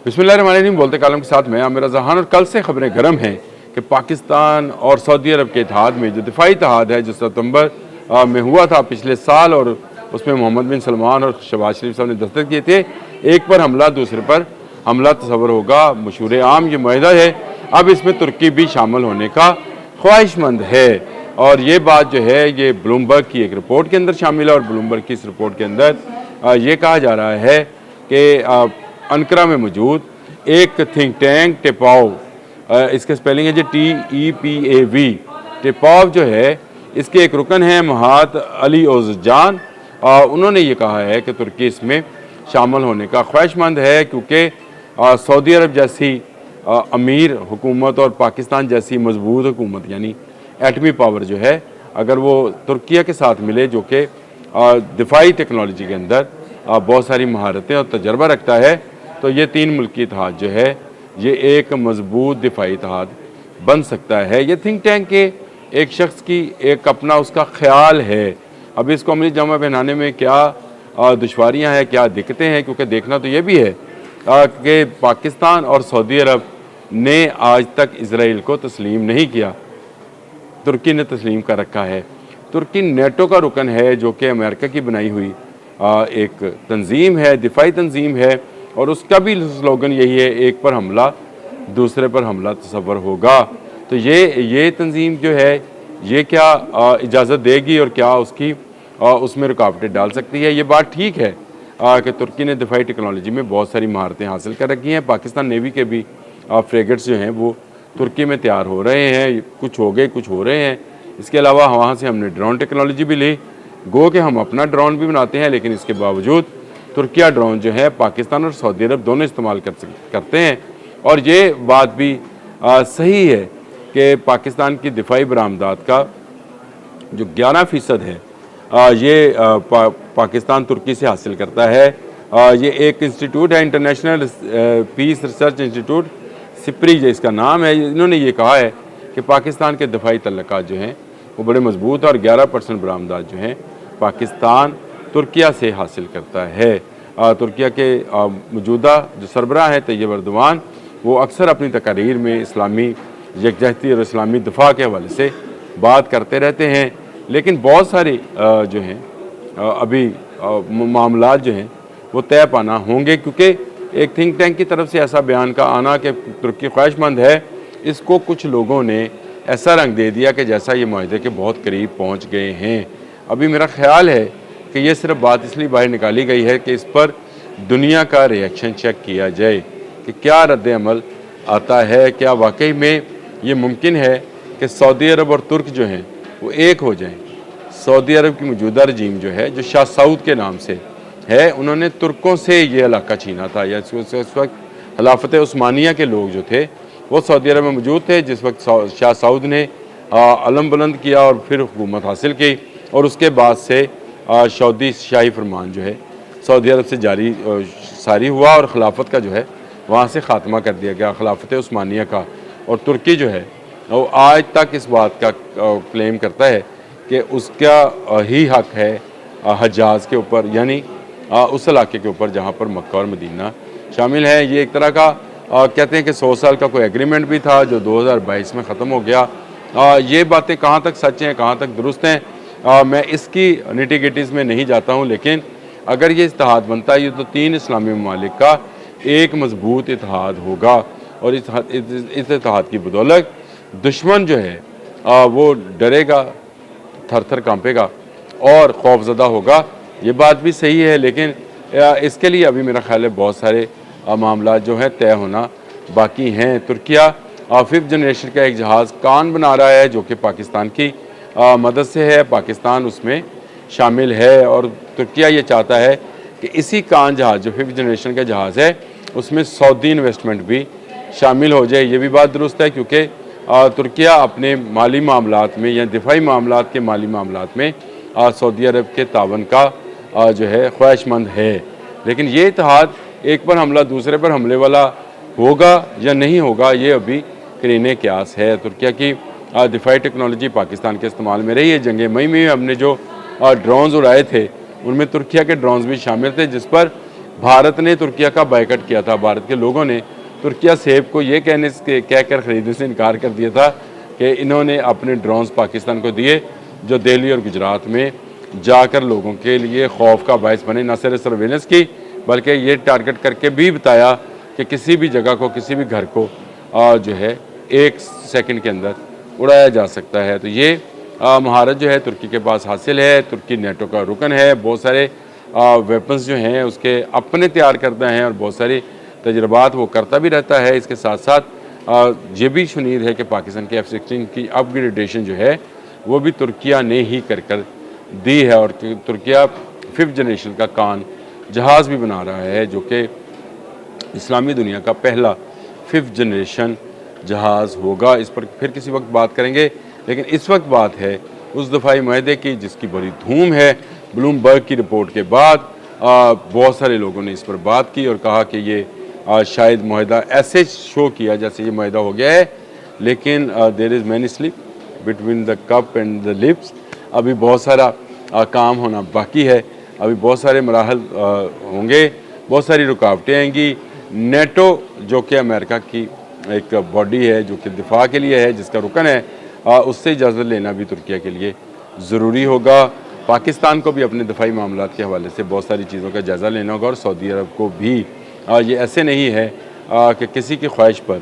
बिस्मिल्लाहिर्रहमानिर्रहीम। बोलते कालम के साथ मैं आमिर रज़ा खान। और कल से खबरें गर्म हैं कि पाकिस्तान और सऊदी अरब के इत्तेहाद में जो दिफाई इत्तेहाद है जो सितंबर में हुआ था पिछले साल, और उसमें मोहम्मद बिन सलमान और शहबाज शरीफ साहब ने दस्तखत किए थे। एक पर हमला दूसरे पर हमला तस्वर होगा, मशहूर आम ये मुआहदा है। अब इसमें तुर्की भी शामिल होने का ख्वाहिशमंद है, और ये बात जो है ये ब्लूमबर्ग की एक रिपोर्ट के अंदर शामिल है। और ब्लूमबर्ग की इस रिपोर्ट के अंदर ये कहा जा रहा है कि अंकरा में मौजूद एक थिंक टैंक टेपाव, इसके स्पेलिंग है जो TEPAV, टेपाव जो है इसके एक रुकन है महात अली ओज़जान। उन्होंने ये कहा है कि तुर्की इसमें शामिल होने का ख्वाहिशमंद है, क्योंकि सऊदी अरब जैसी अमीर हुकूमत और पाकिस्तान जैसी मजबूत हुकूमत यानी एटमी पावर जो है, अगर वो तुर्किया के साथ मिले जो कि दिफाई टेक्नोलॉजी के अंदर बहुत सारी महारतें और तजर्बा रखता है, तो ये तीन मुल्की इत्तेहाद जो है ये एक मजबूत दिफाई इत्तेहाद बन सकता है। ये थिंक टैंक के एक शख्स की एक अपना उसका ख्याल है। अभी इसको अमली जमा पहनाने में क्या दुश्वारियाँ हैं, क्या दिक्कतें हैं, क्योंकि देखना तो ये भी है कि पाकिस्तान और सऊदी अरब ने आज तक इसराइल को तस्लीम नहीं किया, तुर्की ने तस्लीम कर रखा है। तुर्की नेटो का रुकन है जो कि अमेरिका की बनाई हुई एक तंजीम है, दिफाई तंजीम है, और उसका भी स्लोगन यही है, एक पर हमला दूसरे पर हमला तस्वर होगा। तो ये तंजीम जो है ये क्या इजाज़त देगी और क्या उसकी उसमें रुकावटें डाल सकती है। ये बात ठीक है कि तुर्की ने दिफाई टेक्नोलॉजी में बहुत सारी महारतें हासिल कर रखी हैं। पाकिस्तान नेवी के भी फ्रेगेट्स जो हैं वो तुर्की में तैयार हो रहे हैं, कुछ हो गए कुछ हो रहे हैं। इसके अलावा वहाँ से हमने ड्रोन टेक्नोलॉजी भी ली, गो कि हम अपना ड्रोन भी बनाते हैं, लेकिन इसके बावजूद तुर्किया ड्रोन जो है पाकिस्तान और सऊदी अरब दोनों इस्तेमाल करते हैं। और ये बात भी सही है कि पाकिस्तान की दिफाई बरामदात का जो 11% है ये पाकिस्तान तुर्की से हासिल करता है। ये एक इंस्टीट्यूट है, international peace research institute, SIPRI जो इसका नाम है। इन्होंने ये कहा है कि पाकिस्तान के दिफाई तल्लुकात जो हैं वो बड़े मजबूत है, और 11% बरामदात जो हैं पाकिस्तान तुर्किया से हासिल करता है। तुर्किया के मौजूदा जो सरबराह हैं तैयब एर्दोगान, वो अक्सर अपनी तकारीर में इस्लामी यकजहती और इस्लामी दिफा के हवाले से बात करते रहते हैं, लेकिन बहुत सारे जो हैं अभी मामलात जो हैं वो तय पाना होंगे, क्योंकि एक थिंक टैंक की तरफ से ऐसा बयान का आना कि तुर्की ख्वाहिशमंद है, इसको कुछ लोगों ने ऐसा रंग दे दिया कि जैसा ये माहिदे के बहुत करीब पहुंच गए हैं। अभी मेरा ख्याल है कि ये सिर्फ बात इसलिए बाहर निकाली गई है कि इस पर दुनिया का रिएक्शन चेक किया जाए कि क्या रद्द अमल आता है, क्या वाकई में ये मुमकिन है कि सऊदी अरब और तुर्क जो हैं वो एक हो जाएं। सऊदी अरब की मौजूदा रजीम जो है, जो शाह सऊद के नाम से है, उन्होंने तुर्कों से ये इलाका छीना था, या इस वक्त खिलाफत उस्मानिया के लोग जो थे वो सऊदी अरब में मौजूद थे, जिस वक्त शाह सऊद ने अलम बुलंद किया और फिर हुकूमत हासिल की, और उसके बाद से सऊदी शाही फरमान जो है सऊदी अरब से सारी हुआ, और खिलाफत का जो है वहाँ से ख़ात्मा कर दिया गया, खिलाफत उस्मानिया का। और तुर्की जो है वो आज तक इस बात का क्लेम करता है कि उसका ही हक है हजाज के ऊपर, यानी उस इलाके के ऊपर जहाँ पर मक्का और मदीना शामिल है। ये एक तरह का कहते हैं कि 100 साल का कोई एग्रीमेंट भी था जो 2022 में ख़त्म हो गया। ये बातें कहाँ तक सच हैं, कहाँ तक दुरुस्त हैं, मैं इसकी निटिगिटीज़ में नहीं जाता हूँ, लेकिन अगर ये इत्तेहाद बनता है तो 3 इस्लामी ममालिक का एक मजबूत इत्तेहाद होगा, और इस इत्तेहाद की बदौलत दुश्मन जो है वो डरेगा, थर थर कांपेगा और खौफजदा होगा। ये बात भी सही है, लेकिन इसके लिए अभी मेरा ख्याल है बहुत सारे मामला जो हैं तय होना बाकी हैं। तुर्किया 5th जनरेशन का एक जहाज़ कान बना रहा है जो कि पाकिस्तान की मदद से है, पाकिस्तान उसमें शामिल है, और तुर्किया ये चाहता है कि इसी कान जहाज़ जो 5th जनरेशन का जहाज़ है उसमें सऊदी इन्वेस्टमेंट भी शामिल हो जाए। ये भी बात दुरुस्त है, क्योंकि तुर्किया अपने माली मामलात में या दिफाई मामलात के माली मामलात में सऊदी अरब के तावन का जो है ख्वाहिशमंद है। लेकिन ये इत्तेहाद एक पर हमला दूसरे पर हमले वाला होगा या नहीं होगा, ये अभी करीने क्यास है। तुर्किया की दिफाई टेक्नोलॉजी पाकिस्तान के इस्तेमाल में रही है। जंग मई में हमने जो ड्रोन्स उड़ाए थे उनमें तुर्किया के ड्रोन्स भी शामिल थे, जिस पर भारत ने तुर्किया का बायकॉट किया था। भारत के लोगों ने तुर्किया सेब को ये कह कर ख़रीदने से इनकार कर दिया था कि इन्होंने अपने ड्रोन्स पाकिस्तान को दिए, जो दिल्ली और गुजरात में जाकर लोगों के लिए खौफ का बायस बने। न सिर्फ सर्वेलेंस की, बल्कि ये टारगेट करके भी बताया कि किसी भी जगह को, किसी भी घर को जो है 1 सेकंड के अंदर उड़ाया जा सकता है। तो ये महारत जो है तुर्की के पास हासिल है। तुर्की नेटो का रुकन है, बहुत सारे वेपन्स जो हैं उसके अपने तैयार करता है और बहुत सारी तजर्बात वो करता भी रहता है। इसके साथ साथ ये भी शुनीद है कि पाकिस्तान के F-16 की अपग्रेडेशन जो है वो भी तुर्किया ने ही कर दी है, और तुर्किया 5th जनरेशन का कान जहाज़ भी बना रहा है, जो कि इस्लामी दुनिया का पहला 5th जनरेशन जहाज़ होगा। इस पर फिर किसी वक्त बात करेंगे, लेकिन इस वक्त बात है उस दफ़ाई माहदे की जिसकी बड़ी धूम है। ब्लूमबर्ग की रिपोर्ट के बाद बहुत सारे लोगों ने इस पर बात की और कहा कि ये शायद माहदा ऐसे शो किया जैसे ये माहदा हो गया है, लेकिन there is many slip between the cup and the lips. अभी बहुत सारा काम होना बाकी है, अभी बहुत सारे मराहल होंगे, बहुत सारी रुकावटें आएंगी। नेटो जो कि अमेरिका की एक बॉडी है, जो कि दिफा के लिए है, जिसका रुकन है, उससे इजाज़त लेना भी तुर्किया के लिए ज़रूरी होगा। पाकिस्तान को भी अपने दफाई मामलात के हवाले से बहुत सारी चीज़ों का जायज़ा लेना होगा, और सऊदी अरब को भी। ये ऐसे नहीं है कि किसी की ख्वाहिश पर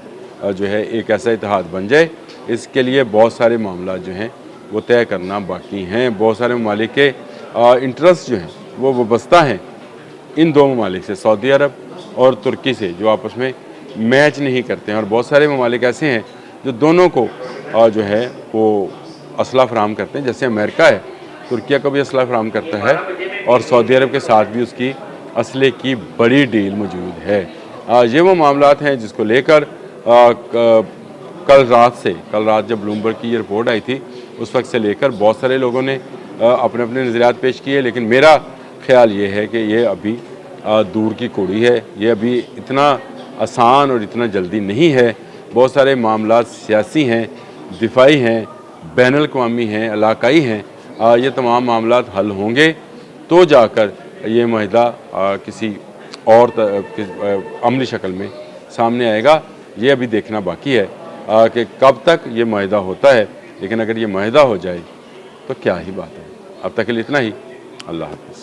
जो है एक ऐसा इत्तेहाद बन जाए। इसके लिए बहुत सारे मामला जो हैं वो तय करना बाकी हैं। बहुत सारे ममालिक के इंटरेस्ट जो हैं वो वाबस्ता हैं इन दो ममालिक से, सऊदी अरब और तुर्की से, जो आपस में मैच नहीं करते हैं। और बहुत सारे ममालिक ऐसे हैं जो दोनों को जो है वो असला फराहम करते हैं, जैसे अमेरिका है, तुर्किया को भी असला फराहम करता है, और सऊदी अरब के साथ भी उसकी असले की बड़ी डील मौजूद है। ये वो मामलात हैं जिसको लेकर कल रात जब ब्लूमबर्ग की ये रिपोर्ट आई थी, उस वक्त से लेकर बहुत सारे लोगों ने अपने अपने नज़रियात पेश किए। लेकिन मेरा ख्याल ये है कि ये अभी दूर की कौड़ी है, ये अभी इतना आसान और इतना जल्दी नहीं है। बहुत सारे मामलात सियासी हैं, दिफाई हैं, बैनुल-अक़वामी हैं, इलाकाई हैं। ये तमाम मामलात हल होंगे तो जाकर ये माहदा किसी और अमली शक्ल में सामने आएगा। ये अभी देखना बाकी है कि कब तक ये माहदा होता है। लेकिन अगर ये माहदा हो जाए तो क्या ही बात है। अब तक के लिए इतना ही। अल्लाह हाफ़िज़।